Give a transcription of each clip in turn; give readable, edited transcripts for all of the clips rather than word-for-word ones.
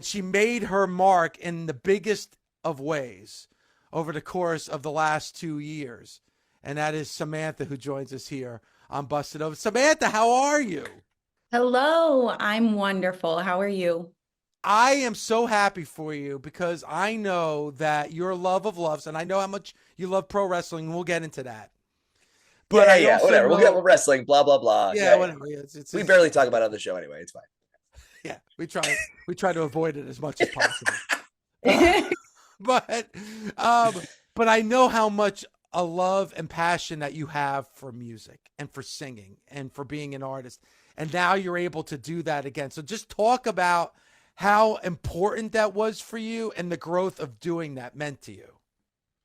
She made her mark in the biggest of ways over the course of the last 2 years. And that is Samantha, who joins us here on Busted Open. Samantha, how are you? Hello, I'm wonderful. How are you? I am so happy for you because I know that your love of loves, and I know how much you love pro wrestling, and we'll get into that. But Yeah, I yeah, also whatever. We'll get know, with wrestling, blah, blah, blah. yeah, Yeah, yeah. whatever. Yeah, We barely talk about it on the show anyway. It's fine. yeah, we try to avoid it as much as possible. but um, but I know how much a love and passion that you have for music and for singing and for being an artist. And now you're able to do that again. So just talk about how important that was for you and the growth of doing that meant to you.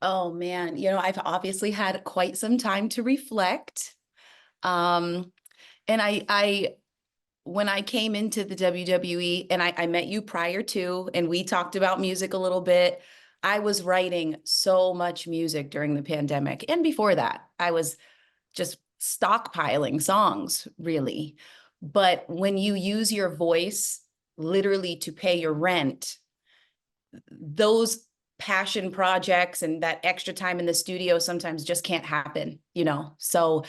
Oh man, I've obviously had quite some time to reflect. Um, and I when I came into the WWE and I met you prior to, and we talked about music a little bit. I was writing so much music during the pandemic. And before that, I was just stockpiling songs, really. But when you use your voice literally to pay your rent, those passion projects and that extra time in the studio sometimes just can't happen. So,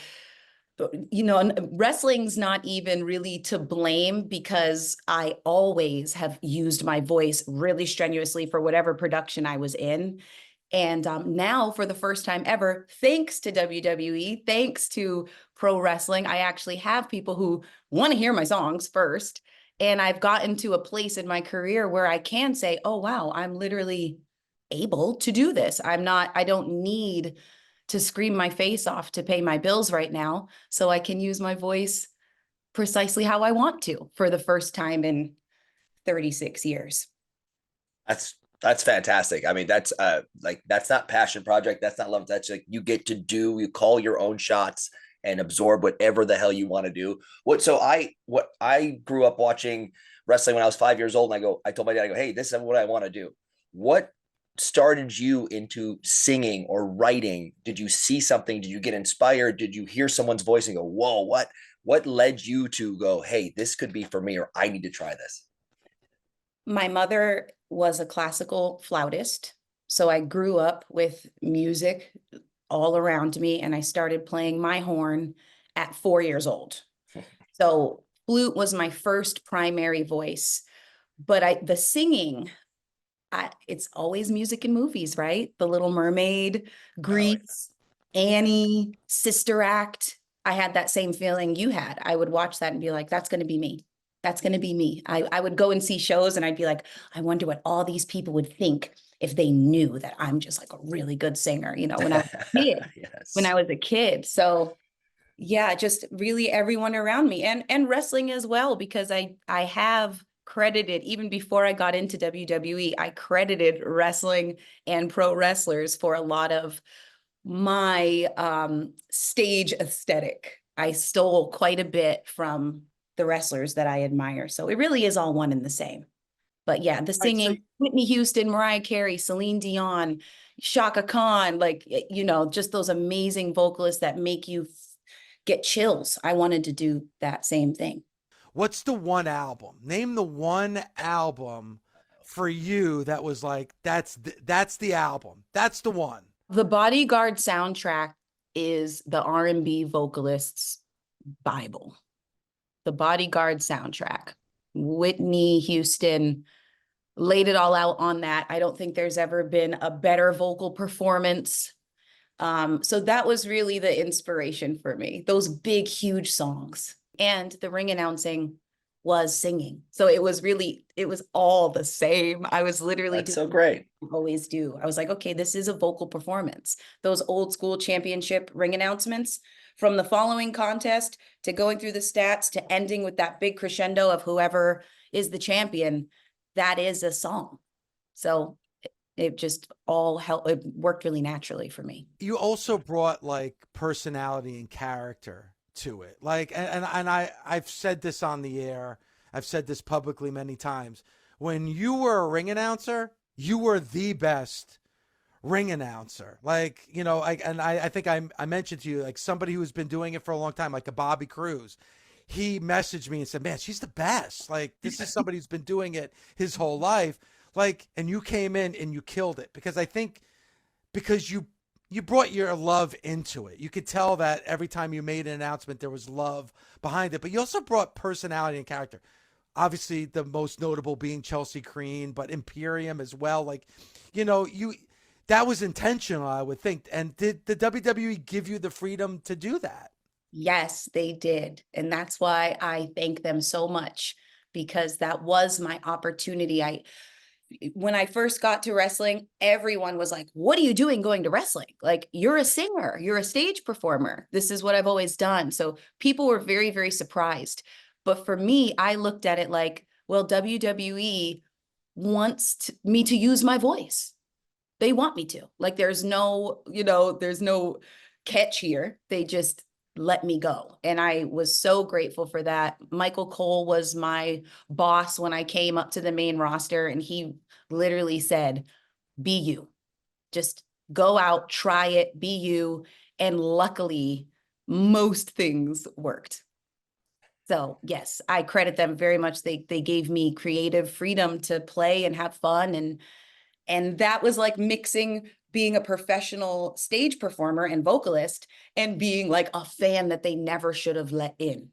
wrestling's not even really to blame because I always have used my voice really strenuously for whatever production I was in. And now, for the first time ever, thanks to WWE, thanks to pro wrestling, I actually have people who want to hear my songs first. And I've gotten to a place in my career where I can say, oh, wow, I'm literally able to do this. I don't need to scream my face off to pay my bills right now. So I can use my voice precisely how I want to for the first time in 36 years. That's fantastic. I mean, that's that's not passion project. That's not love. That's like you call your own shots and absorb whatever the hell you want to do. What I grew up watching wrestling when I was 5 years old, and I told my dad, I go, hey, this is what I want to do. What started you into singing or writing? Did you see something? Did you get inspired? Did you hear someone's voice and go, whoa, what led you to go, hey, this could be for me, or I need to try this? My mother was a classical flautist, so I grew up with music all around me, and I started playing my horn at 4 years old. So flute was my first primary voice, but the singing, it's always music in movies, right? The Little Mermaid, Oh, Grease, Annie, Sister Act. I had that same feeling you had. I would watch that and be like, that's going to be me. That's going to be me. I would go and see shows and I'd be like, I wonder what all these people would think if they knew that I'm just like a really good singer, when yes. I was a kid. So yeah, just really everyone around me and wrestling as well, because I have credited, even before I got into WWE, I credited wrestling and pro wrestlers for a lot of my stage aesthetic. I stole quite a bit from the wrestlers that I admire. So it really is all one and the same. But yeah, the All right, so singing, Whitney Houston, Mariah Carey, Celine Dion, Shaka Khan, just those amazing vocalists that make you get chills. I wanted to do that same thing. what's the one album? Name the one album for you that was like that's the album. That's the one. The Bodyguard soundtrack is the R&B vocalist's Bible. The Bodyguard soundtrack. Whitney Houston laid it all out on that. I don't think there's ever been a better vocal performance. So that was really the inspiration for me. Those big, huge songs. And the ring announcing was singing. So it was all the same. I was literally That's doing so great. what I always do. I was like, okay, this is a vocal performance. Those old school championship ring announcements, from the following contest to going through the stats to ending with that big crescendo of whoever is the champion, that is a song. So it just all helped. It worked really naturally for me. You also brought like personality and character to it. Like I've said this on the air. I've said this publicly many times. When you were a ring announcer, you were the best ring announcer. Like, I think I mentioned to you, like somebody who's been doing it for a long time, like a Bobby Cruz. he messaged me and said, man, she's the best. Like, this is somebody who's been doing it his whole life. Like, and you came in and you killed it, because I think because you brought your love into it. You could tell that every time you made an announcement, there was love behind it, but you also brought personality and character. Obviously, the most notable being Chelsea Green, but Imperium as well. Like, that was intentional, I would think. And did the WWE give you the freedom to do that? Yes, they did. And that's why I thank them so much, because that was my opportunity. When I first got to wrestling, everyone was like, what are you doing going to wrestling? Like, you're a singer, you're a stage performer. This is what I've always done. So people were very, very surprised. But for me, I looked at it like, well, WWE wants me to use my voice. They want me to. Like, there's no catch here. They just let me go. And I was so grateful for that. Michael Cole was my boss when I came up to the main roster, and he literally said, be you. Just go out, try it, be you. And luckily, most things worked. So yes, I credit them very much. They gave me creative freedom to play and have fun. And that was like mixing being a professional stage performer and vocalist and being like a fan that they never should have let in.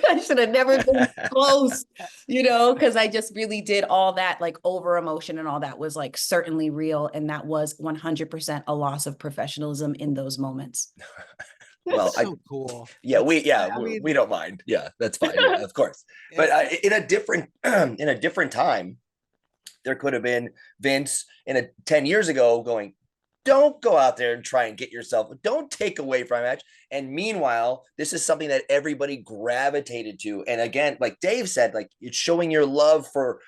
I should have never been close, because I just really did all that, like, over emotion, and all that was like certainly real. And that was 100% a loss of professionalism in those moments. Well, so cool. Yeah, we don't mind. Yeah, that's fine. Yeah, of course. But in a different time, there could have been Vince 10 years ago going, don't go out there and try and get yourself, don't take away from a match. And meanwhile, this is something that everybody gravitated to. And again, like Dave said, like, it's showing your love for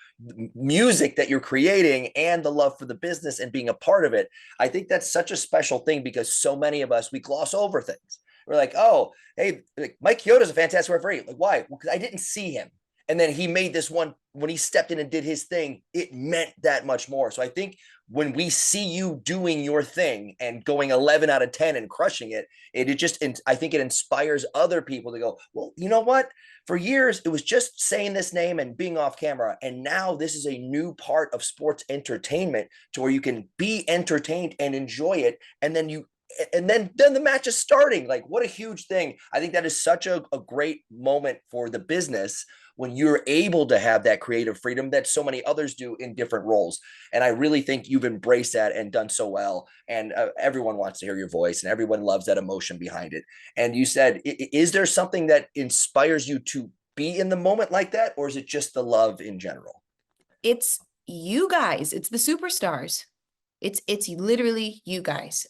music that you're creating and the love for the business and being a part of it. I think that's such a special thing, because so many of us, we gloss over things. We're like, oh, hey, like, Mike Chioda's a fantastic referee. Like, why? Well, because I didn't see him. And then he made this one, when he stepped in and did his thing, it meant that much more. So I think when we see you doing your thing and going 11 out of 10 and crushing it, I think it inspires other people to go, well, you know what? For years, it was just saying this name and being off camera. And now this is a new part of sports entertainment, to where you can be entertained and enjoy it. And then the match is starting. Like, what a huge thing. I think that is such a great moment for the business, when you're able to have that creative freedom that so many others do in different roles. And I really think you've embraced that and done so well. And everyone wants to hear your voice, and everyone loves that emotion behind it. And you said, is there something that inspires you to be in the moment like that? Or is it just the love in general? It's you guys. It's the superstars. It's literally you guys.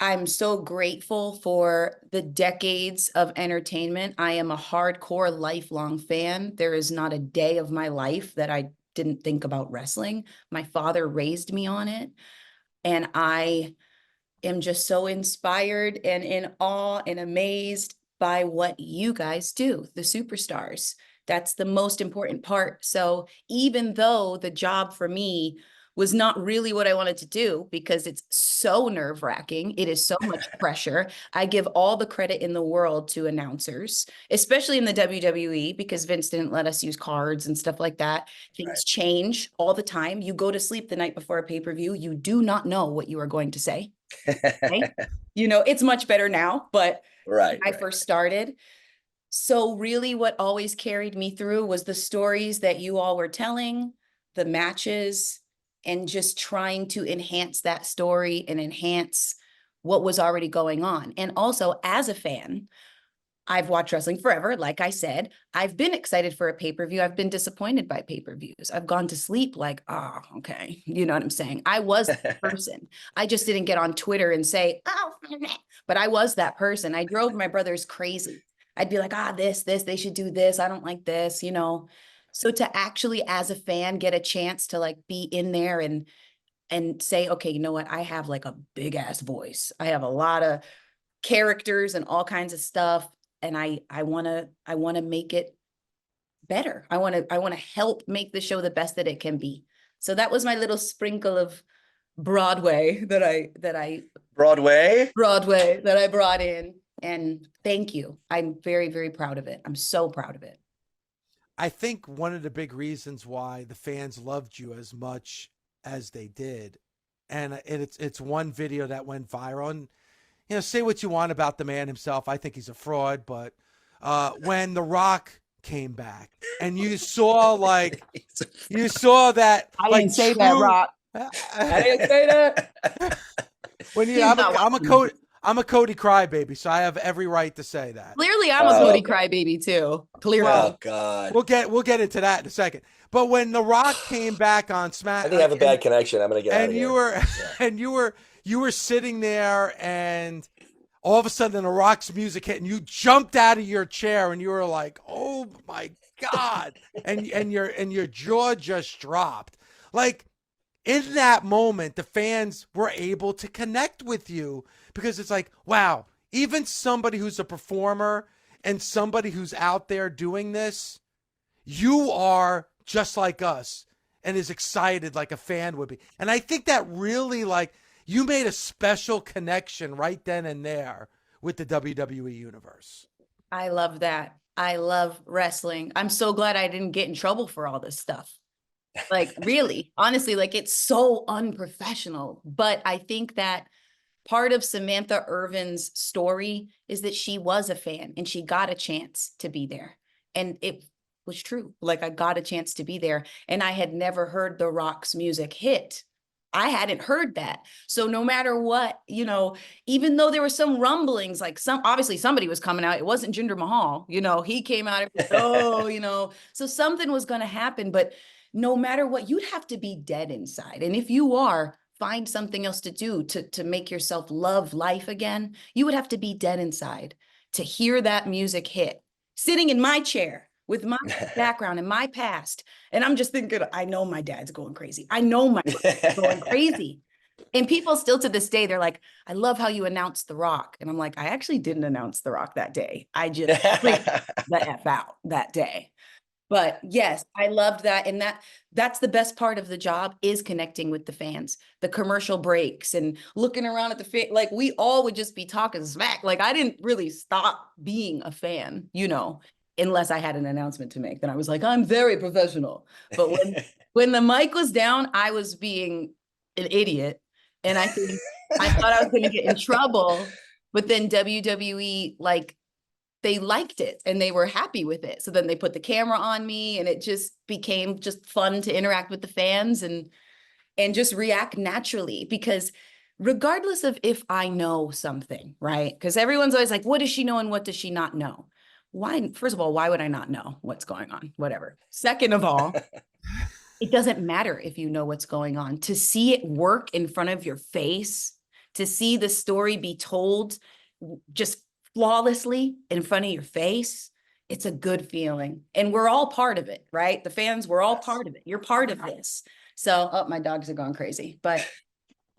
I'm so grateful for the decades of entertainment. I am a hardcore lifelong fan. There is not a day of my life that I didn't think about wrestling. My father raised me on it. And I am just so inspired and in awe and amazed by what you guys do, the superstars. That's the most important part. So even though the job for me was not really what I wanted to do, because it's so nerve-wracking, it is so much pressure. I give all the credit in the world to announcers, especially in the WWE, because Vince didn't let us use cards and stuff like that. Things change all the time. You go to sleep the night before a pay-per-view, you do not know what you are going to say. Right? It's much better now, but when I first started. So really what always carried me through was the stories that you all were telling, the matches, and just trying to enhance that story and enhance what was already going on. And also, as a fan, I've watched wrestling forever. Like I said, I've been excited for a pay-per-view. I've been disappointed by pay-per-views. I've gone to sleep like, oh, okay. You know what I'm saying? I was that person. I just didn't get on Twitter and say, oh, but I was that person. I drove my brothers crazy. I'd be like, this, they should do this. I don't like this, So to actually, as a fan, get a chance to like be in there and say, okay, you know what? I have like a big ass voice. I have a lot of characters and all kinds of stuff. And I want to make it better. I want to help make the show the best that it can be. So that was my little sprinkle of Broadway that I Broadway that I brought in And thank you. I'm very, very proud of it. I'm so proud of it. I think one of the big reasons why the fans loved you as much as they did, and it's one video that went viral. And say what you want about the man himself. I think he's a fraud, but when The Rock came back, and you saw that I like didn't say that, Rock. I didn't say that. I'm a Cody crybaby, so I have every right to say that. Clearly, I'm a Cody crybaby too. Clearly. Oh God. We'll get into that in a second. But when The Rock came back on Smack, I think I have a bad connection. I'm gonna get out of here. And you were sitting there, and all of a sudden The Rock's music hit, and you jumped out of your chair, and you were like, "Oh my God!" and your jaw just dropped. Like, in that moment, the fans were able to connect with you, because it's like, wow, even somebody who's a performer and somebody who's out there doing this, you are just like us and is excited like a fan would be. And I think that really, you made a special connection right then and there with the WWE universe. I love that. I love wrestling. I'm so glad I didn't get in trouble for all this stuff. Really, honestly, it's so unprofessional. But I think that part of Samantha Irvin's story is that she was a fan and she got a chance to be there. And it was true. I got a chance to be there, and I had never heard The Rock's music hit. I hadn't heard that. So no matter what, even though there were some rumblings, obviously somebody was coming out. It wasn't Jinder Mahal, he came out and so something was going to happen. But no matter what, you'd have to be dead inside. And if you are, find something else to do to make yourself love life again. You would have to be dead inside to hear that music hit, sitting in my chair with my background and my past. And I'm just thinking, I know my dad's going crazy. I know my dad's going crazy. And people still to this day, they're like, I love how you announced The Rock. And I'm like, I actually didn't announce The Rock that day. I just freaked the F out that day. But yes, I loved that. And that's the best part of the job, is connecting with the fans, the commercial breaks and looking around at the we all would just be talking smack. I didn't really stop being a fan, unless I had an announcement to make. Then I was like, I'm very professional. But when the mic was down, I was being an idiot. And I thought I was going to get in trouble. But then WWE, they liked it and they were happy with it. So then they put the camera on me, and it just became just fun to interact with the fans and just react naturally. Because regardless of if I know something, right? Because everyone's always like, what does she know and what does she not know? Why? First of all, why would I not know what's going on? Whatever. Second of all, it doesn't matter if you know what's going on. To see it work in front of your face, to see the story be told just flawlessly in front of your face, it's a good feeling. And we're all part of it, right? The fans, we're all part of it. You're part of this. So, my dogs are going crazy, but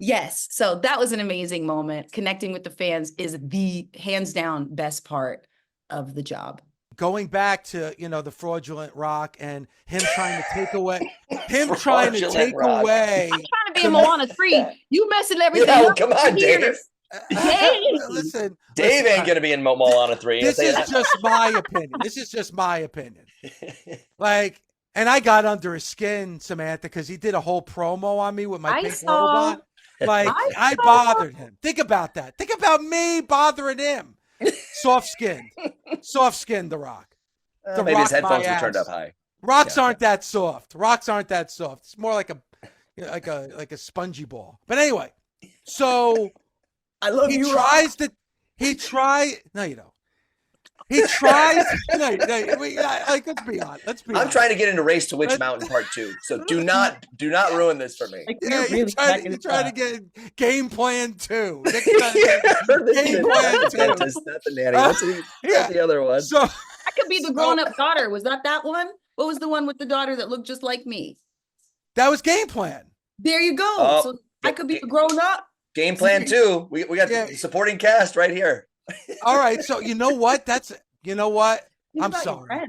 yes. So that was an amazing moment. Connecting with the fans is the hands down best part of the job. Going back to, the fraudulent Rock and him trying to take away, I'm trying to be in Moana 3. You messing everything up. Yeah, come on, Dave. Listen, Dave ain't gonna be in Moana 3. This is just my opinion. This is just my opinion. And I got under his skin, Samantha, because he did a whole promo on me with my pink robe on. I bothered him. Think about that. Think about me bothering him. Soft skinned, The Rock. Maybe his headphones were turned up high. Rocks aren't that soft. Rocks aren't that soft. It's more like a spongy ball. But anyway, so I love you. No, you don't. He tries. Let's be honest. I'm trying to get into Race to Witch Mountain Part 2, so do not ruin this for me. You're trying to get Game Plan 2. Game Plan 2. Not the nanny. What's the other one? So I could be the grown-up daughter. Was that one? What was the one with the daughter that looked just like me? That was Game Plan. There you go. So I could be the grown-up. Game Plan 2. We got the supporting cast right here. All right. So you know what? I'm sorry.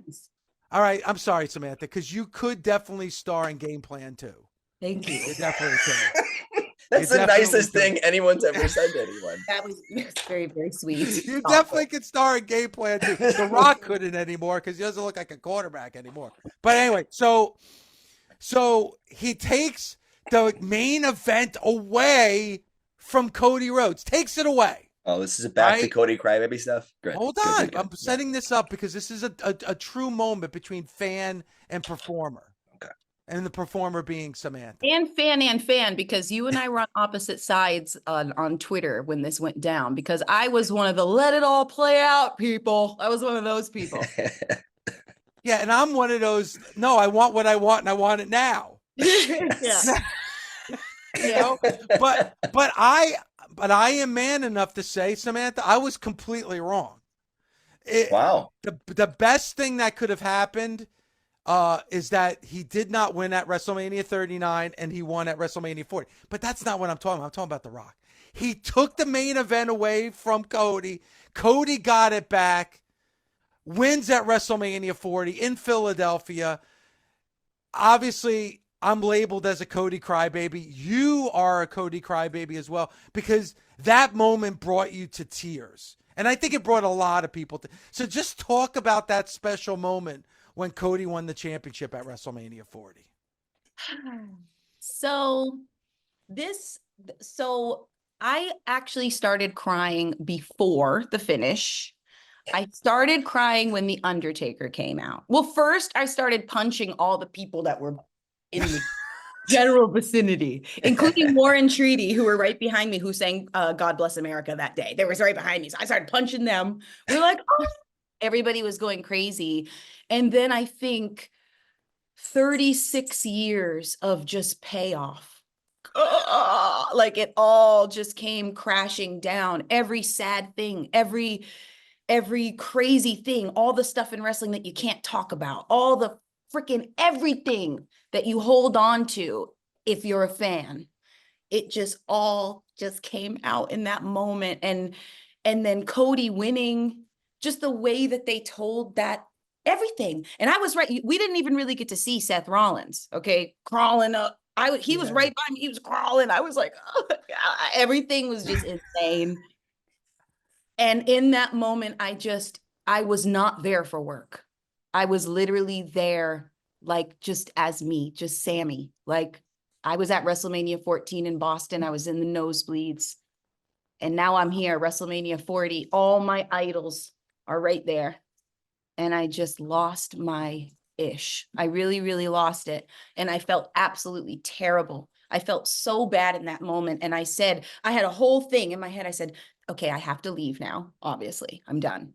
All right. I'm sorry, Samantha, because you could definitely star in Game Plan 2. Thank you. You definitely could. That's the definitely nicest do. thing anyone's ever said to anyone. That's very, very sweet. You definitely could star in Game Plan too. The Rock couldn't anymore because he doesn't look like a quarterback anymore. But anyway, so he takes the main event away from Cody Rhodes, takes it away. Oh, this is back to Right? Cody Crybaby stuff. Good. Hold Good, on. good, good. I'm setting this up because this is a true moment between fan and performer. Okay. And the performer being Samantha. And fan, because you and I were on opposite sides on Twitter when this went down, because I was one of the let it all play out people. I was one of those people. Yeah, and I'm one of those, no, I want what I want and I want it now. Yeah. You know, but I am man enough to say, Samantha, I was completely wrong. Wow. The best thing that could have happened is that he did not win at WrestleMania 39 and he won at WrestleMania 40. But that's not what I'm talking about. I'm talking about The Rock. He took the main event away from Cody. Cody got it back, wins at WrestleMania 40 in Philadelphia. Obviously, I'm labeled as a Cody crybaby. You are a Cody crybaby as well, because that moment brought you to tears. And I think it brought a lot of people to. So just talk about that special moment when Cody won the championship at WrestleMania 40. So I actually started crying before the finish. I started crying when The Undertaker came out. Well, first I started punching all the people that were in the general vicinity, including Warren Treaty, who were right behind me, who sang God Bless America that day. They were right behind me. So I started punching them. We were like, oh, everybody was going crazy. And then I think 36 years of just payoff. Like it all just came crashing down. Every sad thing, every crazy thing, all the stuff in wrestling that you can't talk about, all the freaking everything that you hold on to if you're a fan. It just all just came out in that moment. And then Cody winning, just the way that they told that everything. And I was right. We didn't even really get to see Seth Rollins, okay, crawling up. He was right by me. He was crawling. I was like, oh, God. Everything was just insane. And in that moment, I was not there for work. I was literally there, like, just as me, just Sammy. Like, I was at WrestleMania 14 in Boston. I was in the nosebleeds. And now I'm here, WrestleMania 40. All my idols are right there. And I just lost my ish. I really, really lost it. And I felt absolutely terrible. I felt so bad in that moment. And I said, I had a whole thing in my head. I said, okay, I have to leave now. Obviously, I'm done,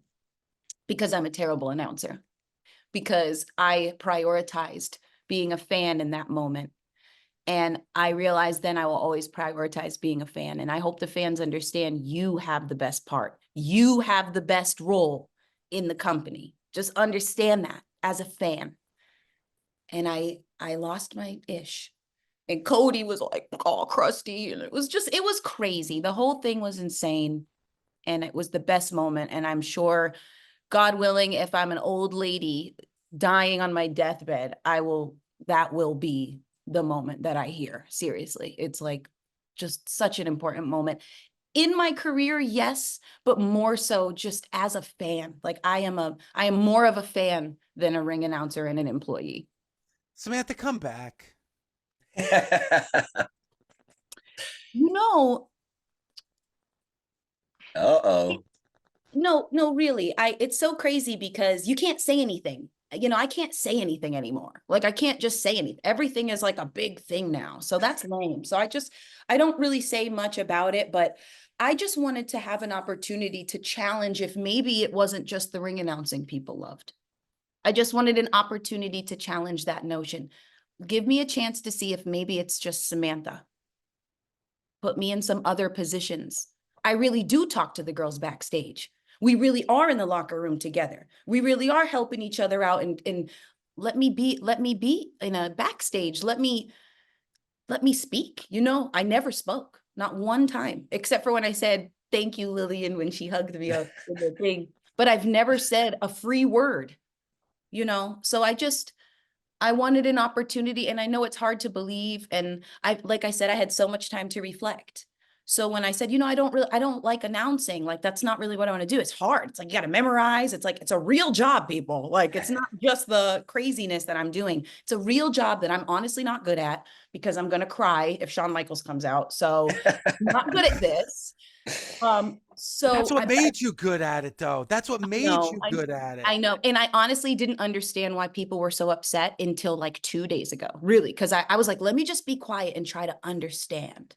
because I'm a terrible announcer, because I prioritized being a fan in that moment. And I realized then I will always prioritize being a fan. And I hope the fans understand you have the best part. You have the best role in the company. Just understand that as a fan. And I lost my ish. And Cody was like all crusty. And it was crazy. The whole thing was insane. And it was the best moment. And I'm sure, God willing, if I'm an old lady dying on my deathbed, that will be the moment that I hear. Seriously. It's like just such an important moment in my career. Yes, but more so just as a fan. Like I am more of a fan than a ring announcer and an employee. Samantha, come back. Uh-oh. No, really. It's so crazy because you can't say anything. I can't say anything anymore. Like I can't just say anything. Everything is like a big thing now. So that's lame. So I don't really say much about it, but I just wanted to have an opportunity to challenge if maybe it wasn't just the ring announcing people loved. I just wanted an opportunity to challenge that notion. Give me a chance to see if maybe it's just Samantha. Put me in some other positions. I really do talk to the girls backstage. We really are in the locker room together. We really are helping each other out, and let me be in a backstage. Let me speak. I never spoke, not one time, except for when I said, thank you, Lillian, when she hugged me up in the thing. But I've never said a free word, so I wanted an opportunity, and I know it's hard to believe. And like I said, I had so much time to reflect. So when I said, I don't like announcing, like, that's not really what I want to do. It's hard. It's like, you got to memorize. It's like, it's a real job, people. Like, it's not just the craziness that I'm doing. It's a real job that I'm honestly not good at, because I'm going to cry if Shawn Michaels comes out. So I'm not good at this. So That's what made you good at it, though. That's what made you I good at it. I know. And I honestly didn't understand why people were so upset until like 2 days ago, really. Because I was like, let me just be quiet and try to understand.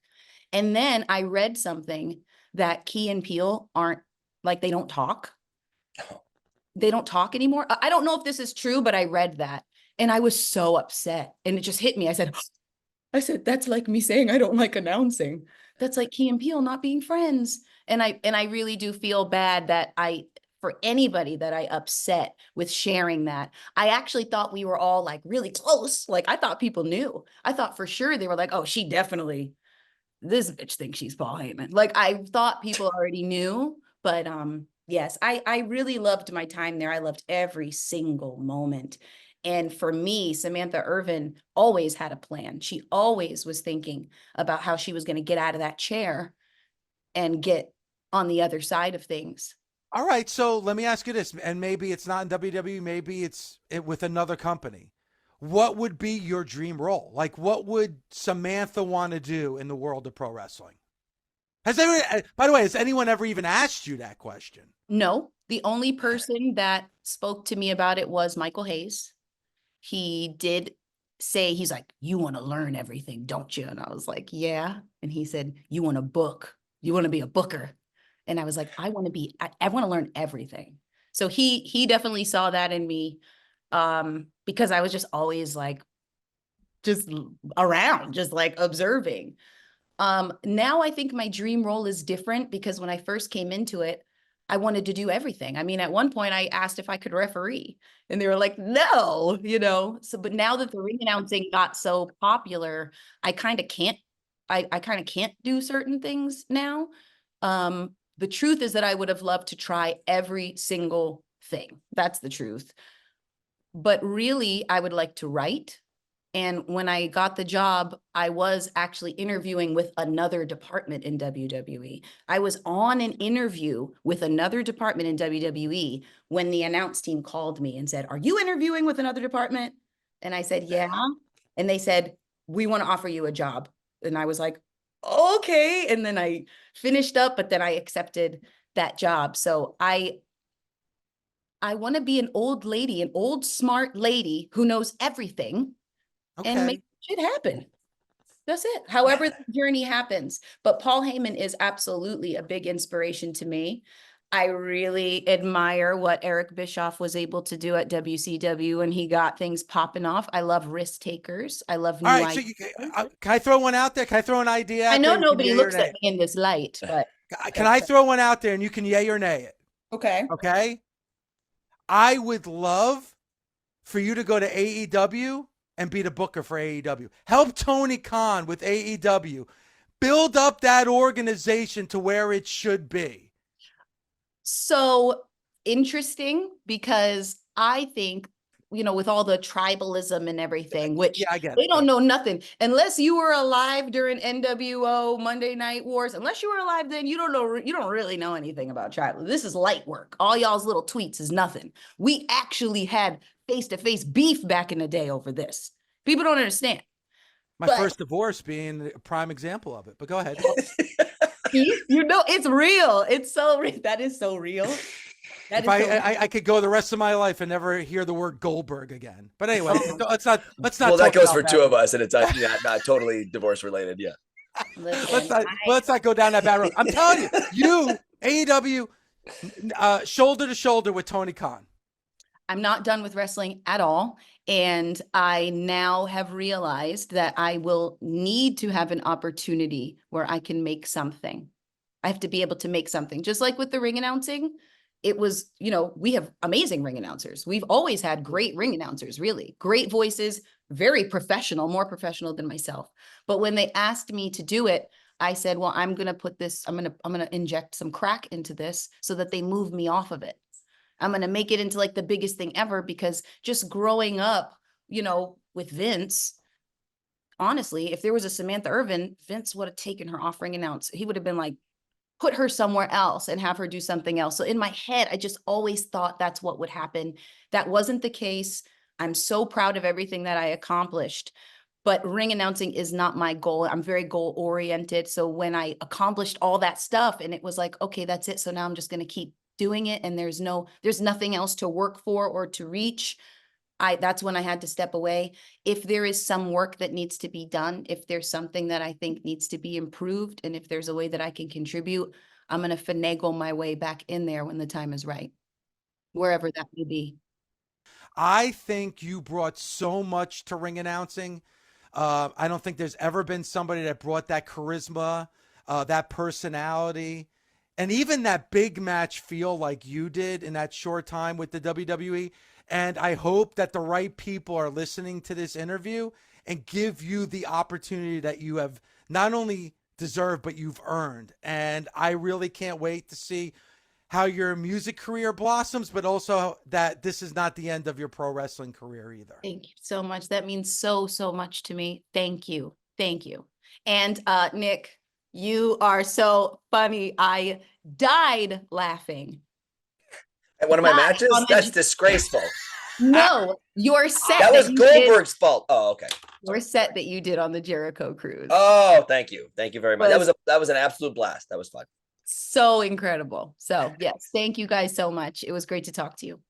And then I read something that Key and Peele aren't, like, they don't talk. They don't talk anymore. I don't know if this is true, but I read that. And I was so upset. And it just hit me. I said, that's like me saying I don't like announcing. That's like Key and Peele not being friends. And I really do feel bad that for anybody that I upset with sharing that. I actually thought we were all like really close. Like, I thought people knew. I thought for sure they were like, oh, this bitch thinks she's Paul Heyman. Like, I thought people already knew. But yes, I really loved my time there. I loved every single moment. And for me, Samantha Irvin always had a plan. She always was thinking about how she was going to get out of that chair and get on the other side of things. All right, so let me ask you this, and maybe it's not in WWE, maybe it's with another company. What would be your dream role? Like, what would Samantha want to do in the world of pro wrestling? By the way, has anyone ever even asked you that question? No, the only person that spoke to me about it was Michael Hayes. He did say, he's like, you want to learn everything, don't you? And I was like, yeah. And he said, you want to book, you want to be a booker. And I was like, I want to learn everything. So he definitely saw that in me, because I was just always like, just around, just like observing. Now I think my dream role is different, because when I first came into it, I wanted to do everything. I mean, at one point I asked if I could referee, and they were like, no, So, but now that the ring announcing got so popular, I kind of can't, I kind of can't do certain things now. The truth is that I would have loved to try every single thing. That's the truth. But really, I would like to write. And when I got the job, I was actually interviewing with another department in WWE. I was on an interview with another department in WWE when the announce team called me and said, are you interviewing with another department? And I said, yeah. And they said, we want to offer you a job. And I was like, okay. And then I finished up, but then I accepted that job. So I want to be an old lady, an old smart lady who knows everything. Okay. And make shit happen. That's it. However the journey happens. But Paul Heyman is absolutely a big inspiration to me. I really admire what Eric Bischoff was able to do at WCW when he got things popping off. I love risk takers. I love new ideas. So can I throw one out there? Can I throw an idea out I know there? nobody looks at me in this light, but can I throw one out there and you can yay or nay it? Okay. Okay. I would love for you to go to AEW and be the booker for AEW. Help Tony Khan with AEW. Build up that organization to where it should be. So interesting, because I think, with all the tribalism and everything, which they don't know nothing. Unless you were alive during NWO Monday Night Wars, unless you were alive then, you don't really know anything about tribalism. This is light work. All y'all's little tweets is nothing. We actually had face-to-face beef back in the day over this. People don't understand. My first divorce being a prime example of it, but go ahead. It's real. It's so real. That is so real. I could go the rest of my life and never hear the word Goldberg again. But anyway, let's not. Well, that goes for two of us, and it's not totally divorce related. Yeah. Let's not go down that bad road. I'm telling you, AEW, shoulder to shoulder with Tony Khan. I'm not done with wrestling at all. And I now have realized that I will need to have an opportunity where I can make something. I have to be able to make something. Just like with the ring announcing, it was, we have amazing ring announcers. We've always had great ring announcers, really. Great voices, very professional, more professional than myself. But when they asked me to do it, I said, well, I'm going to inject some crack into this so that they move me off of it. I'm going to make it into like the biggest thing ever, because just growing up you know, with Vince, honestly, if there was a Samantha Irvin, Vince would have taken her off ring announce. He would have been like, put her somewhere else and have her do something else. So in my head, I just always thought that's what would happen. That wasn't the case. I'm so proud of everything that I accomplished, but ring announcing is not my goal. I'm very goal oriented. So when I accomplished all that stuff and it was like, okay, that's it. So now I'm just going to keep doing it. And there's nothing else to work for or to reach. That's when I had to step away. If there is some work that needs to be done, if there's something that I think needs to be improved, and if there's a way that I can contribute, I'm going to finagle my way back in there when the time is right, wherever that may be. I think you brought so much to ring announcing. I don't think there's ever been somebody that brought that charisma, that personality, and even that big match feel like you did in that short time with the WWE. And I hope that the right people are listening to this interview and give you the opportunity that you have not only deserved, but you've earned. And I really can't wait to see how your music career blossoms, but also that this is not the end of your pro wrestling career either. Thank you so much. That means so, so much to me. Thank you. Thank you. And Nick, you are so funny. I died laughing. At one of my Died matches? on the- That's disgraceful. No, your set That was you did- Goldberg's fault. Oh, okay. Your set that you did on the Jericho cruise. Oh, thank you. Thank you very much. That was an absolute blast. That was fun. So incredible. So yes, thank you guys so much. It was great to talk to you.